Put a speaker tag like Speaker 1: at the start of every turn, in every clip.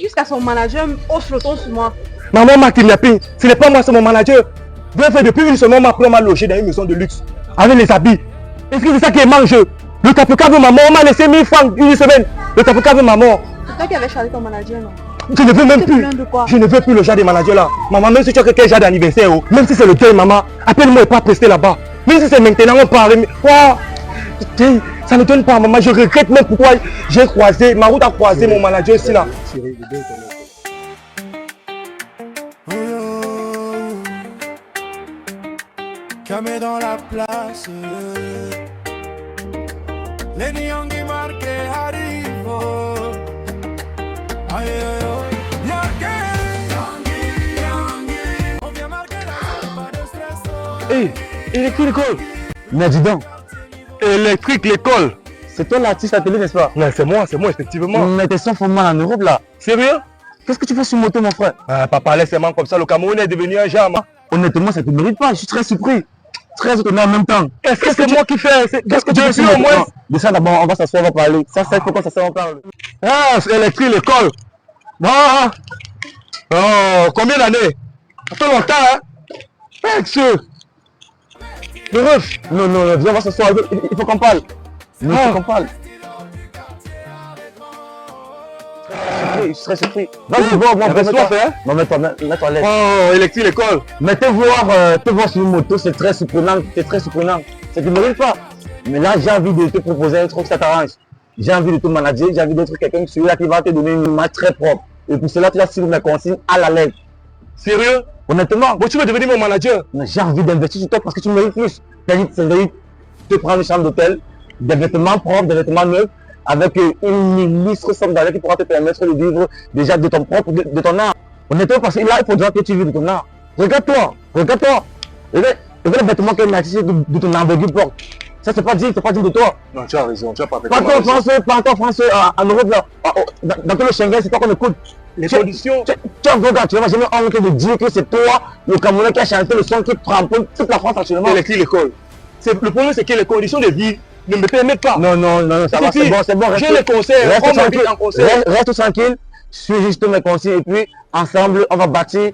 Speaker 1: jusqu'à son manager hausse le ton sur moi.
Speaker 2: Maman m'a kidnappé. Ce n'est pas moi, c'est mon manager. Bref, depuis une semaine, on m'a logé dans une maison de luxe. Avec les habits. Est-ce que c'est ça qui est mange? Le tapuka veut maman, on m'a laissé 1000 francs une semaine. Le tapuka veut maman.
Speaker 1: C'est toi qui avais chargé ton manager, non?
Speaker 2: Je ne veux même plus. Je ne veux plus le genre de manager là. Maman, même si tu as quelqu'un genre d'anniversaire, même si c'est le deuil, maman, appelle-moi et pas prester là-bas. Même si c'est maintenant, on parle. Ça ne donne pas, maman. Je regrette même pourquoi j'ai croisé, ma route a croisé mon manager ici là.
Speaker 3: Camé dans la place. Les Nyangui marqués arrivent. Aïe aïe aïe. On vient marquer la pas de stress.
Speaker 2: Hé, électrique l'école.
Speaker 4: Mais dis donc,
Speaker 2: Électrique l'école.
Speaker 4: c'est toi l'artiste à télé, n'est-ce pas?
Speaker 2: Non, c'est moi, effectivement.
Speaker 4: Mais tes sons font mal en Europe là.
Speaker 2: Sérieux?
Speaker 4: Qu'est-ce que tu fais sur moto, mon frère?
Speaker 2: Papa, laisse-moi comme ça. Le Cameroun est devenu un genre.
Speaker 4: Honnêtement, ça ne te mérite pas. Je suis très surpris. Très étonné en même temps.
Speaker 2: Est-ce que c'est moi qui fais?
Speaker 4: Qu'est-ce que tu fais sur
Speaker 2: au
Speaker 4: moto?
Speaker 2: moins?
Speaker 4: De ça d'abord, on va s'asseoir, on va parler. Ça, c'est pourquoi ça on parle.
Speaker 2: Ah, c'est électrique l'école. Ah, oh, combien d'années? Ça fait longtemps, hein? Monsieur. Le ref.
Speaker 4: Non, non, viens, on va s'asseoir. Il faut qu'on parle. Il faut qu'on parle. Je suis très surpris. Vas-y, vois,
Speaker 2: Laisse-toi faire.
Speaker 4: Non, mets-toi à l'aise.
Speaker 2: Oh, électrique l'école.
Speaker 4: Mais te voir sur une moto, c'est très surprenant. C'est très surprenant. Ça ne te mérite pas. Mais là, j'ai envie de te proposer un truc, ça t'arrange. J'ai envie de te manager, j'ai envie d'être quelqu'un celui-là qui va te donner une image très propre. Et pour cela, tu vas suivre mes consignes à la lettre.
Speaker 2: Sérieux?
Speaker 4: Honnêtement,
Speaker 2: Bon, tu veux devenir mon manager?
Speaker 4: j'ai envie d'investir sur toi parce que tu mérites plus. C'est-à-dire te prendre une chambre d'hôtel, des vêtements propres, des vêtements neufs, avec une illustre somme d'argent qui pourra te permettre de vivre déjà de ton propre, de ton art. Honnêtement, parce que là, il faudra que tu vives de ton art. Regarde-toi. Et les vêtements qu'un artiste de ton envergure porte. Ça, c'est pas digne de toi.
Speaker 2: Non, tu as raison, tu as pas fait.
Speaker 4: Partout en France, en Europe, là, dans tout le Schengen, c'est toi qu'on écoute.
Speaker 2: Les conditions.
Speaker 4: Tu regardes, tu ne vas jamais honte de dire que c'est toi, le Camerounais, qui a chanté le son qui prend toute la France actuellement.
Speaker 2: Électrique l'école. Le problème, c'est que les conditions de vie ne me permettent pas.
Speaker 4: Non, ça va, c'est bon.
Speaker 2: J'ai les concerts,
Speaker 4: Reste
Speaker 2: on m'invite
Speaker 4: tranquille,
Speaker 2: en concert.
Speaker 4: reste tranquille, suis juste mes consignes et puis ensemble, on va bâtir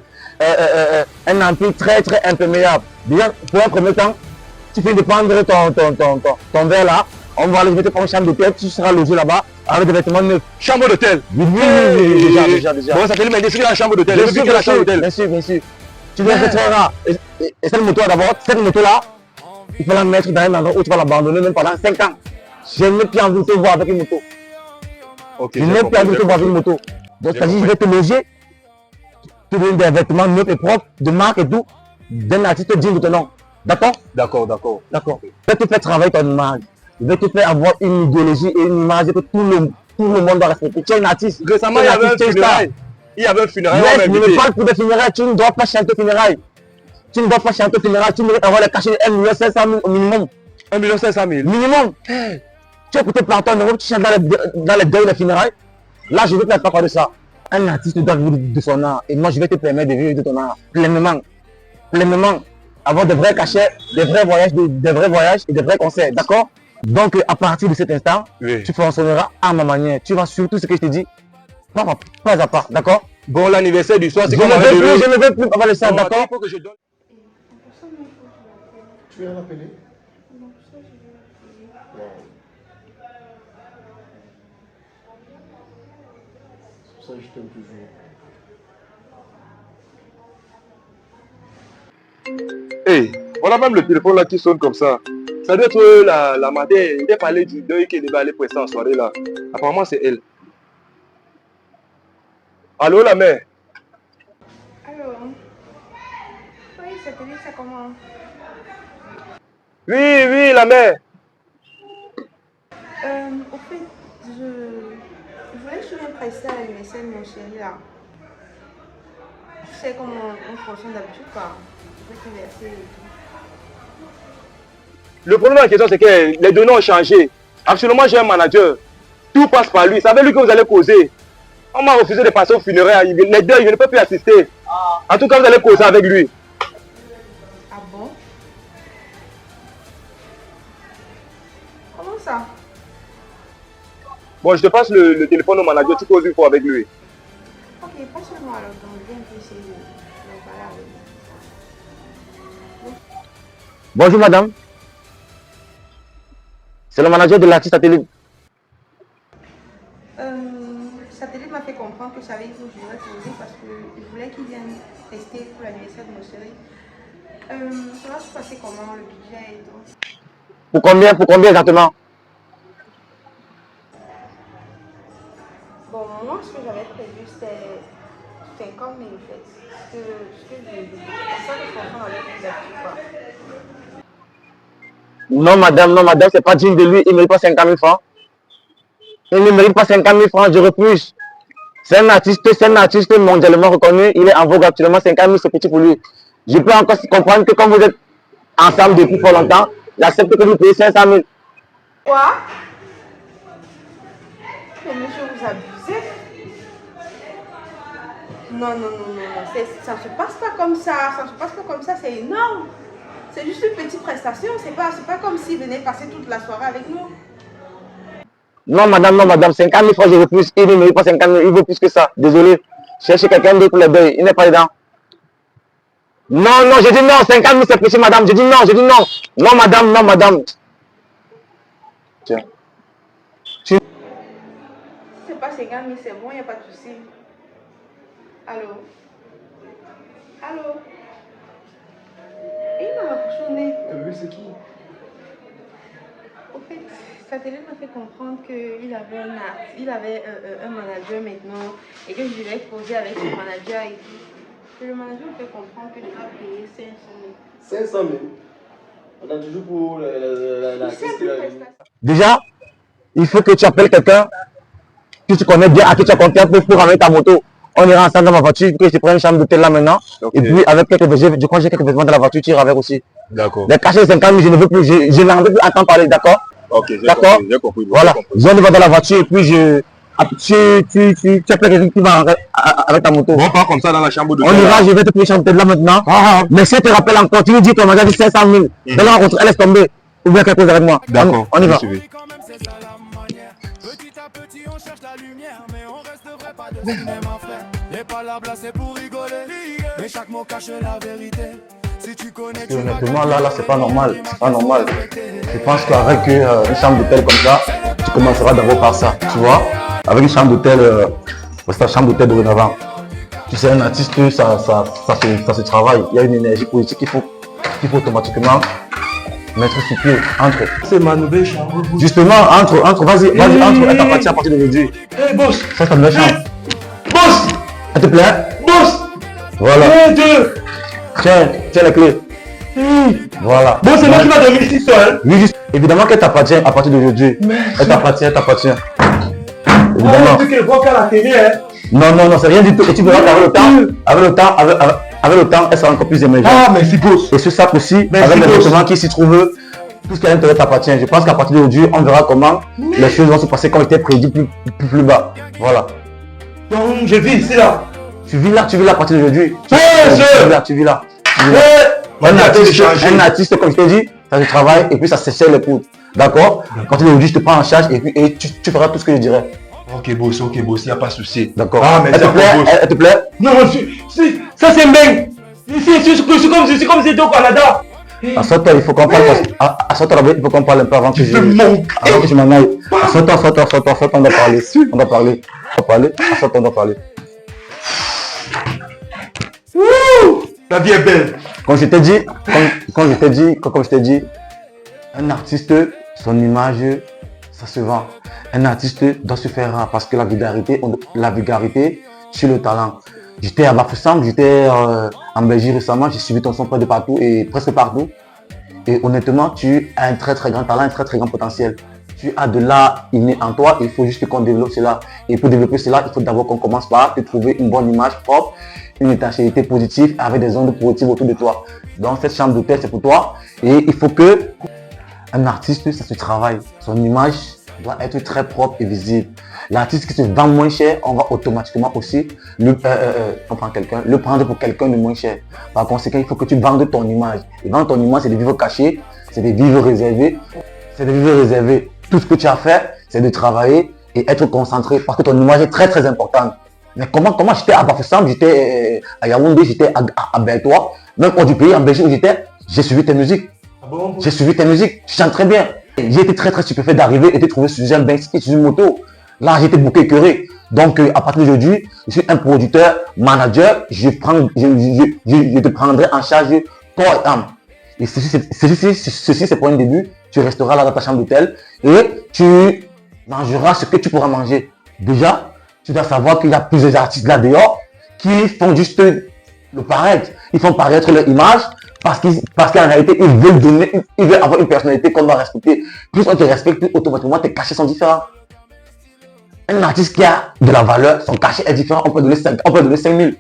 Speaker 4: un empire très très imperméable. Déjà, pour un premier temps, tu fais dépendre ton verre là, on va aller mettre pour une chambre d'hôtel, tu seras logé là-bas avec des vêtements neufs.
Speaker 2: Chambre d'hôtel.
Speaker 4: Oui, déjà.
Speaker 2: Bon, ça fait me décrire la chambre d'hôtel.
Speaker 4: Bien sûr. Tu dois être très rare. Et cette moto d'abord, cette moto là, il faut la mettre dans un endroit où tu vas l'abandonner même pendant 5 ans. Je n'ai plus envie de te voir avec une moto. Je n'ai plus envie de te voir avec une moto. Donc, c'est-à-dire, je vais te loger, te donner des vêtements neufs et propres, de marque et tout, d'un artiste digne de ton nom. D'accord?
Speaker 2: D'accord.
Speaker 4: Je vais te faire travailler ton image. Je vais te faire avoir une idéologie et une image que tout le monde doit respecter. Tu es un artiste.
Speaker 2: Récemment, il y avait un funérail. Il y avait un funérail.
Speaker 4: Je ne parle pour des funérailles. Tu ne dois pas chanter funérailles. Tu mérites avoir les cachets de 1 500 000 au minimum.
Speaker 2: 1 500 000.
Speaker 4: Minimum. Tu es écouté partout en Europe, tu chantes dans les deuils, les funérailles. Là, je ne veux pas parler de ça. Un artiste doit vivre de son art. Et moi, je vais te permettre de vivre de ton art pleinement. Avoir de vrais cachets, des vrais voyages et des vrais concerts. D'accord? Donc, à partir de cet instant, tu fonctionneras à ma manière. Tu vas sur tout ce que je te dis, pas à pas. D'accord?
Speaker 2: Bon, l'anniversaire du soir, c'est
Speaker 4: Je
Speaker 2: comme
Speaker 4: ne veux plus avoir le ça. D'accord?
Speaker 2: Il faut que je donne.
Speaker 5: Tu viens rappeler? C'est pour ça que je t'aime toujours.
Speaker 2: Hey, on a même le téléphone là qui sonne comme ça. Ça doit être la matin. Il a parlé du deuil qui devait aller prester en soirée là. Apparemment, c'est elle. Allô, la mère?
Speaker 1: Allô? Oui, ça comment?
Speaker 2: Oui, la mère.
Speaker 1: Au fait, je voulais juste me presser à l'anniversaire de mon chéri là. Je sais comment on fonctionne d'habitude quoi. Je vais t'inverser et tout.
Speaker 2: Le problème de la question, c'est que les deux noms ont changé. Actuellement, j'ai un manager. Tout passe par lui. C'est avec lui que vous allez causer. On m'a refusé de passer au funérailles. Les deux, je ne peux plus assister. En tout cas, vous allez causer avec lui.
Speaker 1: Ah bon? Comment ça?
Speaker 2: Bon, je te passe le téléphone au manager. Tu causes une fois avec lui.
Speaker 1: alors donc je viens pour essayer de parler avec vous.
Speaker 4: Bonjour madame. C'est le manager de l'artiste Satellite.
Speaker 1: Satellite m'a fait comprendre que ça allait vous jouer poser parce que je voulais qu'il vienne tester pour l'anniversaire de mon chéri. Ça va se passer comment, le budget et tout?
Speaker 4: Pour combien exactement?
Speaker 1: Bon, moi, ce que j'avais prévu, c'était 50 000 en fait. Ce que j'ai dit. C'est ça que je comprends avec les actifs, quoi.
Speaker 4: Non madame, c'est pas digne de lui, il ne mérite pas 50 000 francs. Il ne mérite pas 50 000 francs, je refuse. C'est un artiste mondialement reconnu, il est en vogue actuellement, 50 000 c'est petit pour lui. Je peux encore comprendre que comme vous êtes ensemble depuis fort longtemps, j'accepte que vous payez 500 000.
Speaker 1: Quoi? Mais monsieur, vous abusez? Non. Ça ne se passe pas comme ça, c'est énorme. C'est juste une petite prestation, c'est pas comme s'il venait passer toute la soirée avec nous.
Speaker 4: Non madame, 50 000 francs je refuse, il ne mérite pas 50 000, il veut plus que ça, désolé. Cherchez quelqu'un d'autre pour les deuils, il n'est pas dedans. Non, je dis non, 50 000 c'est petit madame, je dis non. Non madame. Tiens.
Speaker 1: C'est pas 50 000, c'est bon, il n'y a pas de souci. Allô? Il m'a raccroché.
Speaker 5: Oui, c'est qui?
Speaker 1: Au fait, Satellite m'a fait comprendre qu'il avait un manager maintenant et que je devais poser avec son manager et tout. Que le manager me fait comprendre que je dois payer 500 000.
Speaker 5: 500 000. On a toujours pour la
Speaker 1: C'est plus prestation.
Speaker 4: Déjà, il faut que tu appelles quelqu'un que tu connais bien, à qui tu as confiance pour ramener ta moto. On ira ensemble dans ma voiture, que je te prenne une chambre d'hôtel là maintenant. Okay. Et puis avec quelques vêtements, je crois que j'ai quelques vêtements dans la voiture, tu iras avec aussi.
Speaker 2: D'accord.
Speaker 4: Les cachets de 50 000, je ne veux plus, je n'en veux plus entendre parler, d'accord?
Speaker 2: Ok, j'ai compris.
Speaker 4: Voilà, je vais dans la voiture et puis tu appelles quelqu'un qui va avec ta moto.
Speaker 2: On part comme ça dans la chambre d'hôtel.
Speaker 4: On ira, je vais te prendre une chambre d'hôtel là maintenant. Mais si tu te rappelles encore, tu lui dis qu'on m'a dit 500 000. Dans la rencontre, elle laisse tomber. Ou bien quelque chose avec moi.
Speaker 2: D'accord,
Speaker 4: on y va.
Speaker 3: Petit à petit on cherche la lumière, mais on reste vrai, pas de cinéma frère. Les palabres là c'est pour rigoler, mais chaque mot cache la vérité. Si tu connais, tu
Speaker 4: honnêtement là c'est pas normal, Je pense qu'avec une chambre d'hôtel comme ça, tu commenceras d'abord par ça, tu vois. Avec une chambre d'hôtel, c'est ta chambre d'hôtel dorénavant. Tu sais, un artiste, ça se travaille. Il y a une énergie politique qu'il faut automatiquement mettre sur pied, entre.
Speaker 2: C'est ma nouvelle chambre.
Speaker 4: Justement, entre, vas-y, entre, elle t'appartient à partir d'aujourd'hui.
Speaker 2: Hey, boss!
Speaker 4: Ça, c'est ta nouvelle chambre.
Speaker 2: Boss!
Speaker 4: Elle te plaît?
Speaker 2: Boss!
Speaker 4: Voilà. Tiens la clé. Voilà.
Speaker 2: Bon, c'est moi qui va dormir ici seul.
Speaker 4: Oui, juste. Évidemment qu'elle t'appartient à partir d'aujourd'hui. Elle t'appartient. Évidemment.
Speaker 2: Tu qu'elle voit qu'à la télé, hein?
Speaker 4: Non, c'est rien du tout. Et tu verras qu'avec le temps, elle sera encore plus émergente.
Speaker 2: Ah, merci, boss.
Speaker 4: Et ce sac aussi, avec les vêtements qui s'y trouvent, tout ce qui à l'intérieur t'appartient. Je pense qu'à partir d'aujourd'hui, on verra comment les choses vont se passer quand il était prédit plus bas. Voilà.
Speaker 2: Donc, je vis ici, là.
Speaker 4: Tu vis là à partir d'aujourd'hui. Tu vis là. Un artiste, comme je t'ai dit, ça se travaille et puis ça se serre les coudes. D'accord? À partir d'aujourd'hui, je te prends en charge et tu feras tout ce que je dirais.
Speaker 2: Ok, boss, il n'y a pas de souci.
Speaker 4: D'accord.
Speaker 2: Ah, mais
Speaker 4: elle te plaît?
Speaker 2: Non, ça c'est bien. Je suis comme c'était au Canada.
Speaker 4: Assois-toi, il faut qu'on parle. Assois-toi, il faut qu'on parle un peu avant que je m'en aille. Assois-toi, on doit parler. Assois-toi, on doit parler.
Speaker 2: La vie est belle.
Speaker 4: Comme je t'ai dit, un artiste, son image, ça se vend. Un artiste doit se faire rare parce que la vulgarité sur le talent. J'étais à Bafoussam, j'étais en Belgique récemment, j'ai suivi ton son près de partout et presque partout. Et honnêtement, tu as un très très grand talent, un très très grand potentiel. Tu as de l'art inné en toi, il faut juste qu'on développe cela. Et pour développer cela, il faut d'abord qu'on commence par te trouver une bonne image propre, une étanchéité positive avec des ondes positives autour de toi. Donc cette chambre d'hôtel, c'est pour toi. Et il faut que un artiste, ça se travaille. Son image doit être très propre et visible. L'artiste qui se vend moins cher, on va automatiquement aussi le prendre pour quelqu'un de moins cher. Par conséquent, il faut que tu vendes ton image. Et vendre ton image, c'est des vivres cachés, c'est des vivres réservés. Tout ce que tu as fait, c'est de travailler et être concentré parce que ton image est très très importante. Mais comment j'étais à Bafoussam, j'étais à Yaoundé, j'étais à Bertois, même hors du pays, en Belgique où j'étais, j'ai suivi tes musiques.
Speaker 2: Ah bon?
Speaker 4: J'ai suivi tes musiques, tu chantes très bien. J'ai été très stupéfait d'arriver et de trouver sur un Banksy sur une moto. Là, j'ai été bouqué écœuré. Donc, à partir d'aujourd'hui, je suis un producteur, manager, je te prendrai en charge corps et âme. Et ceci c'est pour un début. Tu resteras là dans ta chambre d'hôtel et tu mangeras ce que tu pourras manger. Déjà, tu dois savoir qu'il y a plusieurs artistes là dehors qui font juste le paraître. Ils font paraître leur image parce qu'en réalité, ils veulent avoir une personnalité qu'on doit respecter. Plus on te respecte, plus automatiquement tes cachets sont différents. Un artiste qui a de la valeur, son cachet est différent, on peut donner 5 000.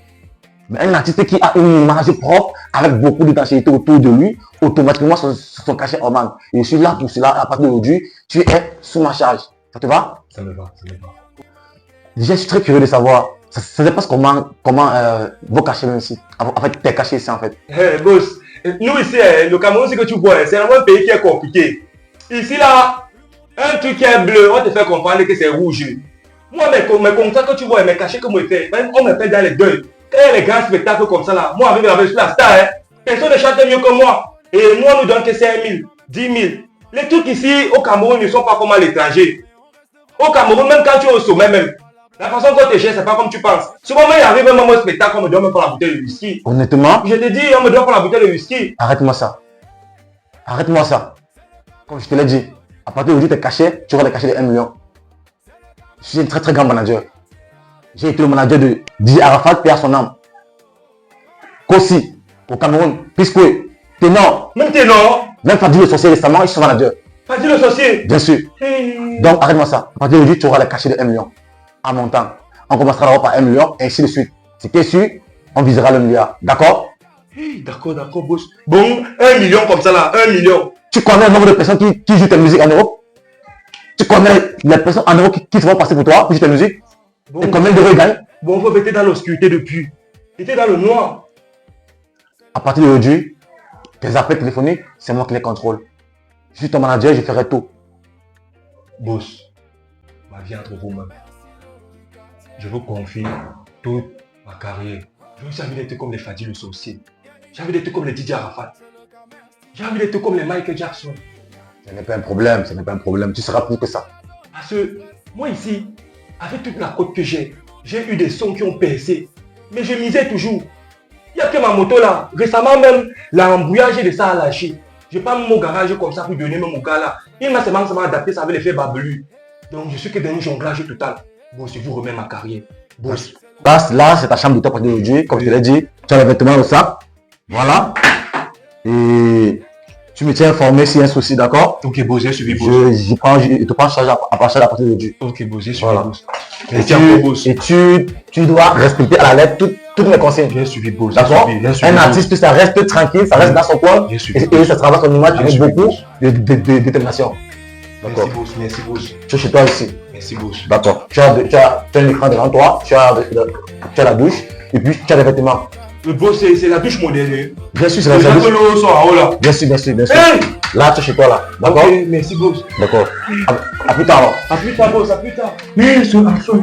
Speaker 4: Mais un artiste qui a une image propre, avec beaucoup d'étanchéité autour de lui, automatiquement son cachet augmente. Et je suis là pour cela, à partir d'aujourd'hui, tu es sous ma charge. Ça te va?
Speaker 2: Ça me va.
Speaker 4: Déjà, je suis très curieux de savoir, ça se passe comment vos cachets même ici. En fait, tes cachets ici en fait.
Speaker 2: Hey, boss, nous ici, le Cameroun, c'est que tu vois, c'est vraiment un pays qui est compliqué. Ici, là, un truc qui est bleu, on te fait comprendre que c'est rouge. Moi, mes contrats que tu vois, mes cachets que moi je fais, on me fait dans les deuils. Quand il y a les grands spectacles comme ça, là, moi, avec la star, hein, personne ne chante mieux que moi. Et moi, on nous donne que 5 000, 10 000. Les trucs ici, au Cameroun, ne sont pas comme à l'étranger. Au Cameroun, même quand tu es au sommet, même, la façon dont tu gères, c'est pas comme tu penses. Souvent, il arrive même au spectacle, on me doit même pas la bouteille de whisky.
Speaker 4: Honnêtement,
Speaker 2: Je te dis, on me doit pas la bouteille de whisky.
Speaker 4: arrête-moi ça. Arrête-moi ça. Comme je te l'ai dit, à partir d'aujourd'hui, tes cachets, tu auras des cachets de 1 million. Je suis un très grand manager. J'ai été le manager de DJ Arafat, paix à son âme. Kossi, au Cameroun, Piscoué, Ténor.
Speaker 2: Même Ténor.
Speaker 4: Même Fadi le sorcier récemment, je suis son manager.
Speaker 2: Fadi le sorcier.
Speaker 4: Bien sûr. Donc arrête-moi ça. À partir d'aujourd'hui, tu auras les cachets de 1 million. En montant. On commencera d'abord par 1 million, et ainsi de suite. Si tu es sûr, on visera le milliard. D'accord?
Speaker 2: D'accord, boss. Bon, 1 million comme ça là, 1 million.
Speaker 4: Tu connais le nombre de personnes qui jouent ta musique en Europe? Tu connais les personnes en Europe qui se vont passer pour toi pour jouer ta musique?
Speaker 2: Bon,
Speaker 4: et combien d'euros ils gagnent?
Speaker 2: Bon, vous étiez dans l'obscurité depuis. J'étais dans le noir.
Speaker 4: À partir d'aujourd'hui, tes appels téléphoniques, c'est moi qui les contrôle. Je suis ton manager, je ferai tout.
Speaker 2: Boss, ma vie entre vos mains. Je vous confie toute ma carrière. J'ai envie d'être comme les Fadi le sorcier. J'ai envie d'être comme les DJ Arafat. J'ai envie d'être comme les Michael Jackson.
Speaker 4: Ce n'est pas un problème, tu seras plus que ça.
Speaker 2: Parce que moi ici, avec toute la côte que j'ai eu des sons qui ont percé. Mais je misais toujours. Il n'y a que ma moto là. Récemment même, l'embouillage de ça a lâché. Je pas mon garage comme ça pour donner même au gars là. Il m'a seulement adapté, ça avait l'effet babelu. Donc je suis que dans un jonglage total. Bon, je vous remets ma carrière. Boss.
Speaker 4: Là, c'est ta chambre de toi pour aujourd'hui. Comme je te l'ai dit, tu as les vêtements au sac. Voilà. Et tu me tiens informé s'il y a un souci, d'accord?
Speaker 2: Ok, boss, j'ai suivi, boss.
Speaker 4: Je te prends en charge à partir d'aujourd'hui.
Speaker 2: Ok, boss, j'ai suivi,
Speaker 4: Voilà.
Speaker 2: boss.
Speaker 4: Et tu dois respecter à la lettre toutes mes consignes.
Speaker 2: J'ai suivi, boss.
Speaker 4: D'accord? Un artiste, ça reste tranquille, ça reste dans son coin. Et ça travaille son image avec beaucoup de détermination.
Speaker 2: Merci, boss. Merci, boss.
Speaker 4: Tu es chez toi ici.
Speaker 2: Merci, boss.
Speaker 4: D'accord. Tu as un écran devant toi, tu as la douche, et puis tu as les vêtements.
Speaker 2: Le boss, c'est la douche moderne.
Speaker 4: Bien sûr, c'est
Speaker 2: Les
Speaker 4: la douche.
Speaker 2: appelos sont en haut là.
Speaker 4: Bien sûr.
Speaker 2: Hey!
Speaker 4: Là, tu es chez toi là. D'accord?
Speaker 2: Ok, merci, boss.
Speaker 4: D'accord. À plus tard alors.
Speaker 2: À plus tard, boss, à plus tard. Mais ce garçon,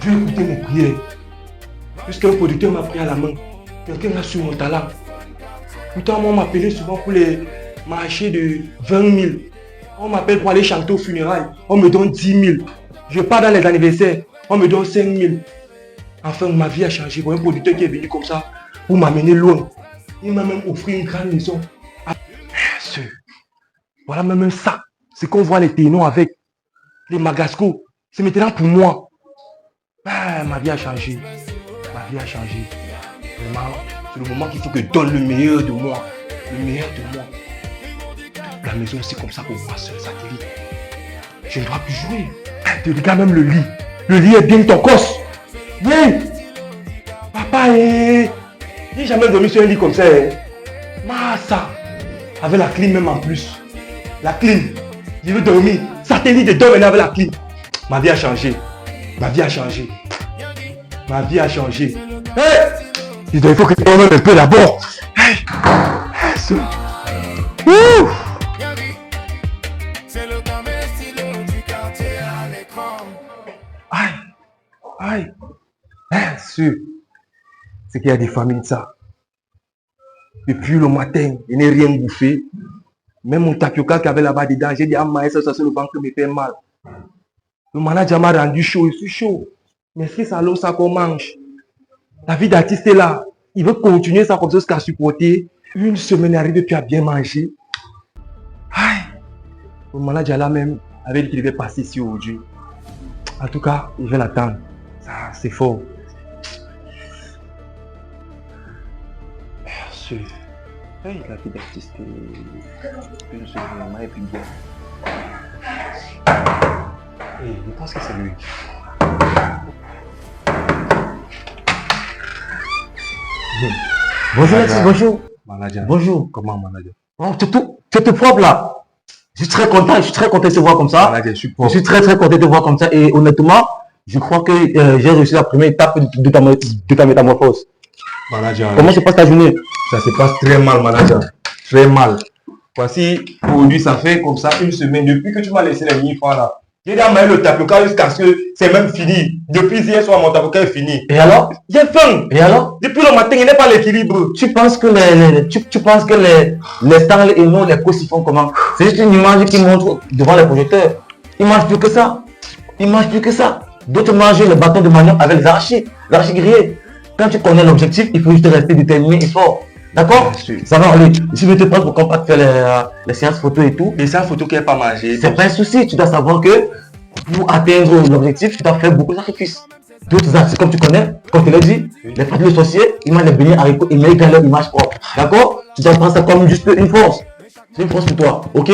Speaker 2: Dieu écouté mes prières. Puisqu'un producteur m'a pris à la main. Quelqu'un a su mon talent. Putain, moi, on m'appelait souvent pour les marchés de 20 000. On m'appelle pour aller chanter aux funérailles. On me donne 10 000. Je pars dans les anniversaires. On me donne 5 000. Enfin, ma vie a changé. Pour un producteur qui est venu comme ça, pour m'amener loin. Il m'a même offert une grande maison. Voilà même un sac. C'est qu'on voit les ténons avec. Les magascos. C'est maintenant pour moi. Ah, ma vie a changé. Ma vie a changé. Vraiment, c'est le moment qu'il faut que je donne le meilleur de moi. Le meilleur de moi. La maison, c'est comme ça pour moi seul, satellite. Je ne dois plus jouer. Tu regardes même le lit. Le lit est bien ton cos. Viens. Papa, j'ai jamais dormi sur un lit comme ça. Massa. Avec la clim même en plus. La clim. Je veux dormir. Satellite, je dors maintenant avec la clim. Ma vie a changé. Ma vie a changé. Ma vie a changé. Hey! Il faut que tu dormes un peu d'abord. Hey!
Speaker 3: C'est le temps des stylos du quartier à l'écran.
Speaker 2: Aïe! Aïe! C'est qu'il y a des familles de ça. Depuis le matin, je n'ai rien bouffé. Même mon tapioca qui avait là-bas dedans, j'ai dit à Maïs, ça c'est le ventre me fait mal. Le manager m'a rendu chaud, je suis chaud. Mais si ça l'eau, ça qu'on mange. La vie d'artiste est là. Il veut continuer ça comme ça jusqu'à supporter. Une semaine arrive, tu as bien mangé. Aïe. Le manager là même avait dit qu'il devait passer ici aujourd'hui. En tout cas, il va l'attendre. Ça, c'est fort. Merci. Hey, la vie d'artiste est une semaine et puis bien. Hey, je pense que c'est lui.
Speaker 4: Bonjour, Alexis, bonjour.
Speaker 2: Manager.
Speaker 4: Bonjour.
Speaker 2: Comment, manager?
Speaker 4: Oh, tu es tout propre là. Je suis très content de te voir comme ça.
Speaker 2: Manager, je suis
Speaker 4: Je
Speaker 2: propre.
Speaker 4: suis très content de te voir comme ça. Et honnêtement, je crois que j'ai réussi la première étape de ta métamorphose.
Speaker 2: Manager.
Speaker 4: Comment se passe ta journée?
Speaker 2: Ça se passe très mal, manager. Très mal. Voici, aujourd'hui, ça fait comme ça une semaine. Depuis que tu m'as laissé les 1000 francs là. J'ai déjà le tapioca jusqu'à ce que c'est même fini. Depuis hier soir, mon tapioca est fini.
Speaker 4: Et alors?
Speaker 2: J'ai faim.
Speaker 4: Et alors?
Speaker 2: Depuis le matin, il n'est pas l'équilibre.
Speaker 4: Tu penses que les stars et non les coachs ils font comment? C'est juste une image qui montre devant les projecteurs. Ils mangent plus que ça. Ils mangent plus que ça. D'autres mangent le bâton de manioc avec les arachides grillés. Quand tu connais l'objectif, il faut juste rester déterminé et fort. D'accord? Ça va aller. Je vais te prendre pour qu'on puisse faire les séances photos et tout.
Speaker 2: Et ça, photo qui n'est pas mangée.
Speaker 4: C'est pas un souci. Tu dois savoir que pour atteindre l'objectif, tu dois faire beaucoup de sacrifices. D'autres artistes, comme tu connais, comme tu l'as dit, les frères de sorciers, ils mangent les beignets haricots et mettent dans leur image propre. D'accord? Tu dois prendre ça comme juste une force. C'est une force pour toi. Ok?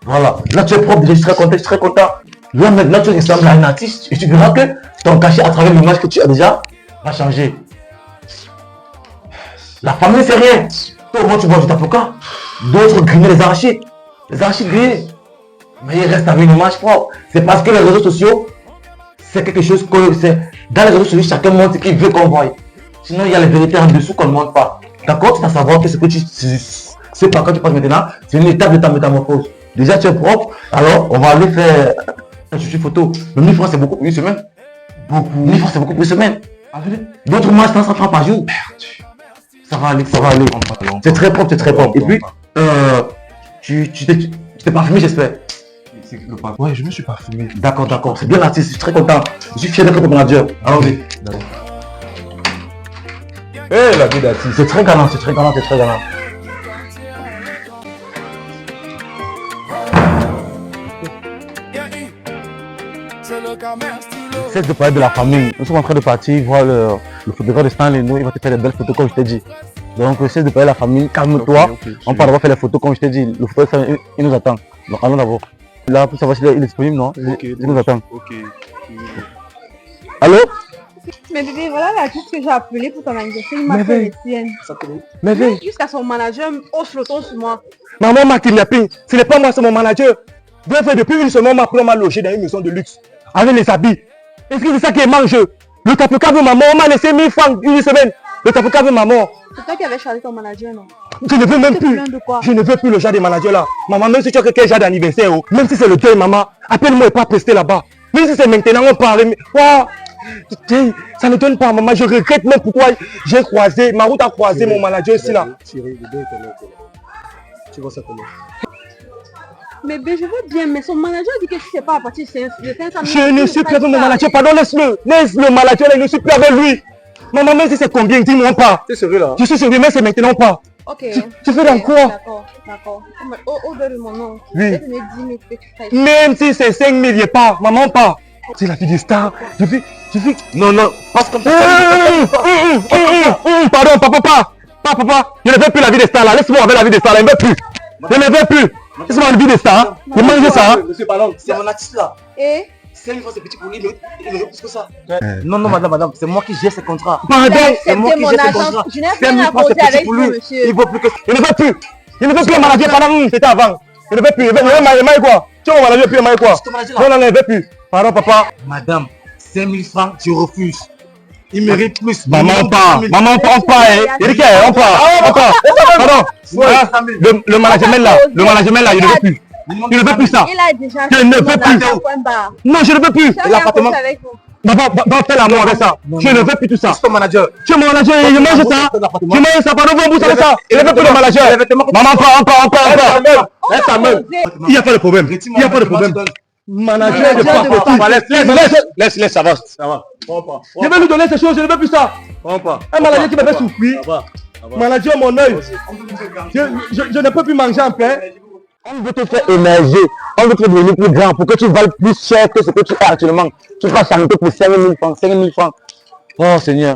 Speaker 4: Voilà. Là, tu es propre. Je suis très content. Je suis très content. Là, maintenant, tu ressembles à un artiste et tu verras que ton cachet à travers l'image que tu as déjà va changer. La famille, c'est rien. Toi, au moins, tu vois du tapioca. D'autres grillent les arachides. Les arachides grillés. Mais il reste avec une image propre. C'est parce que les réseaux sociaux, c'est quelque chose que c'est. Dans les réseaux sociaux, chacun montre ce qu'il veut qu'on voie. Sinon, il y a les vérités en dessous qu'on ne montre pas. D'accord? Tu dois savoir que ce que tu sais pas quand tu passes maintenant, c'est une étape de ta métamorphose. Déjà, tu es propre. Alors, on va aller faire un sujet photo. Le 1000 francs, c'est beaucoup pour une semaine. Beaucoup. 1000 francs, c'est beaucoup pour une semaine. D'autres mangent 100 francs par jour. Ça va aller, ça va aller. C'est très propre, c'est très propre. Et puis, tu t'es parfumé, j'espère.
Speaker 2: Ouais, je me suis parfumé.
Speaker 4: D'accord. C'est bien l'artiste, je suis très content. Je suis fier d'être ton manager. Allons-y.
Speaker 2: Eh, la vie d'artiste.
Speaker 4: C'est très galant, c'est très galant. Cesse de parler de la famille. Nous sommes en train de partir voir le photographe de Stan Leno. Il va te faire des belles photos comme je t'ai dit. Donc cesse de parler de la famille. Calme-toi. On va faire les photos comme je t'ai dit. Le photographe, il nous attend. Donc allons d'abord. Là, pour savoir s'il est disponible, non? Il nous attend.
Speaker 2: Ok.
Speaker 4: Allô?
Speaker 1: Mais bébé, voilà l'artiste que j'ai appelé pour ton anniversaire. Il m'a fait les siennes.
Speaker 2: Mais viens.
Speaker 1: Jusqu'à son manager hausse le ton sur moi.
Speaker 2: Maman m'a kidnappé. Ce n'est pas moi, c'est mon manager. Bien fait, depuis une semaine, on m'a logé dans une maison de luxe. Avec les habits. Est-ce que c'est ça qui est mange? Le tapioca veut maman. On m'a laissé 1000 francs une semaine. Le tapioca veut maman.
Speaker 1: C'est toi qui avais choisi ton manager, non?
Speaker 2: Je ne veux même
Speaker 1: Tu te
Speaker 2: plus.
Speaker 1: plains de quoi?
Speaker 2: Je ne veux plus le genre de manager là. Maman, même si tu as quelqu'un genre d'anniversaire, même si c'est le deuil, maman, appelle-moi et pas rester là-bas. Même si c'est maintenant, on parle. Wow. Ça ne donne pas, maman. Je regrette même pourquoi j'ai croisé, ma route a croisé mon manager ici là.
Speaker 5: Tu vois ça comment?
Speaker 1: Mais ben, je veux bien, mais son manager dit que si c'est pas à partir de 500 000...
Speaker 2: Je ne suis plus avec mon manager, pardon, laisse-le. Laisse le manager là, je ne suis plus avec lui. Maman, même si c'est combien, dis-moi pas.
Speaker 5: T'es sérieux là?
Speaker 2: Je suis sérieux, mais c'est maintenant pas.
Speaker 1: Ok.
Speaker 2: Tu fais dans quoi?
Speaker 1: D'accord. Au-delà de mon nom.
Speaker 2: Oui.
Speaker 1: Je vais donner 10 000 que tu ferais.
Speaker 2: Même si c'est 5 000, il n'y a pas. Maman, pas. C'est la fille des stars. Je vis.
Speaker 4: Non, passe comme ça.
Speaker 2: Pardon, papa. Je ne veux plus la vie des stars là. Laisse-moi avec la vie des stars là. Je ne veux plus. Je ne veux plus. Laisse-moi la vie des stars. Je mange ça.
Speaker 4: Monsieur, pardon, c'est mon artiste là.
Speaker 1: Et
Speaker 4: 5 fois c'est petit pour lui, il veut plus que ça. Non, madame, c'est moi qui gère ce contrat.
Speaker 2: Pardon.
Speaker 4: C'est moi qui gère ce contrat.
Speaker 1: Je n'ai
Speaker 4: 5
Speaker 1: rien
Speaker 4: 000
Speaker 1: à
Speaker 4: francs c'est
Speaker 1: poser
Speaker 4: petit
Speaker 1: avec
Speaker 4: pour
Speaker 1: vous,
Speaker 4: lui.
Speaker 1: monsieur.
Speaker 4: Il veut plus que ça.
Speaker 2: Je ne veux plus. Je ne veux plus le manager pendant c'était avant. Je ne veux plus. Je veux manger quoi? Tu veux mon manager puis manger quoi? Non, je ne veux plus. Pardon, papa.
Speaker 4: Madame, 5 000 francs, tu refuses. Il mérite plus.
Speaker 2: Maman, on part. Il dit qu'on part. Pardon. Le management là, je ne veux plus. Je ne veux plus ça.
Speaker 1: Il a déjà
Speaker 2: Je ne veux plus. Non, je ne veux plus.
Speaker 1: L'appartement.
Speaker 2: Va faire l'amour avec ça. Je ne veux plus tout ça.
Speaker 4: C'est ton manager.
Speaker 2: Tu es mon manager et je mange ça. Tu manges ça, pardon, vous avec ça. Il ne veut plus le manager. Maman, encore. Il n'y a pas de problème. Il n'y a pas de problème. Manager de papa. Laisse, ça va. Je vais lui donner ces choses, je ne veux plus ça. Un manager qui me fait souffrir. Manager, mon œil. Je ne peux plus manger en paix.
Speaker 4: On veut te faire émerger, on veut te devenir plus grand pour que tu vales plus cher que ce que tu es actuellement. Tu vas chanter pour 5 000 francs, 5 000 francs. Oh Seigneur,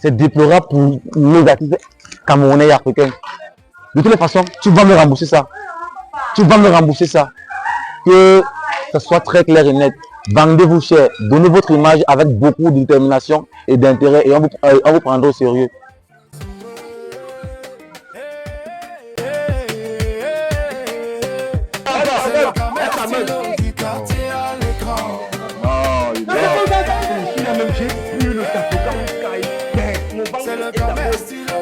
Speaker 4: c'est déplorable pour les artistes camerounais et africains. De toutes les façons, tu vas me rembourser ça. Tu vas me rembourser ça. Que ce soit très clair et net. Vendez-vous cher, donnez votre image avec beaucoup de détermination et d'intérêt et on vous prendra au sérieux.
Speaker 3: C'est le Camer stylo.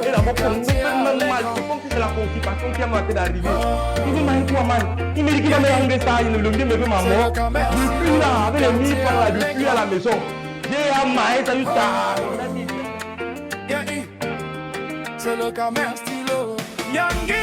Speaker 2: C'est la constipation qui est en train d'arriver. Il veut manger quoi, man? Il me dit qu'il va me rendre ça, il me dit me veut maman. Je suis là, avec les 1000 francs là, je suis à la maison. J'ai un maïs, ça juste ça.
Speaker 3: C'est le Camer stylo. Yangi.